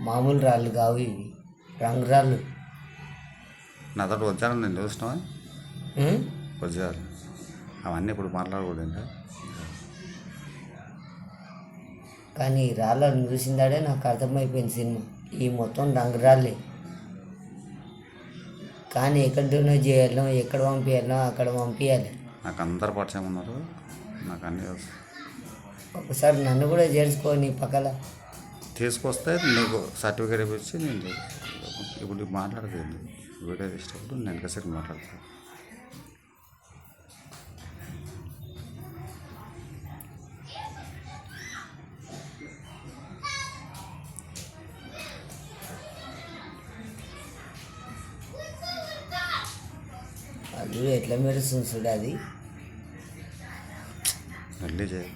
మామూలు రాళ్ళు కావు ఇవి, రంగురాళ్ళు. నాతో వచ్చాను నేను చూసినావా ఉం? వచ్చారు అవన్నీ ఇప్పుడు మాట్లాడకూడదు. కానీ ఈ రాళ్ళను చూసిందాడే నాకు అర్థమైపోయింది సినిమా. ఈ మొత్తం రంగురాళ్ళే. కానీ ఎక్కడ డొనేట్ చేయాలో, ఎక్కడ పంపించాలో అక్కడ పంపించాలి. నాకు అందరు పరిచయం ఉన్నారు, నాకు అన్నీ తెలుసు. ఒకసారి నన్ను కూడా చేర్చుకొని పక్కల. తీసుకొస్తే నీకు సర్టిఫికేట్ ఇప్పించి నేను ఇప్పుడు నీకు మాట్లాడలేదు. వీడియో తీసేటప్పుడు నేను కాసేపు మాట్లాడతాను. అది ఎట్లా మెరుస్తుంది చూడు అది. మళ్ళీ చేయాలి.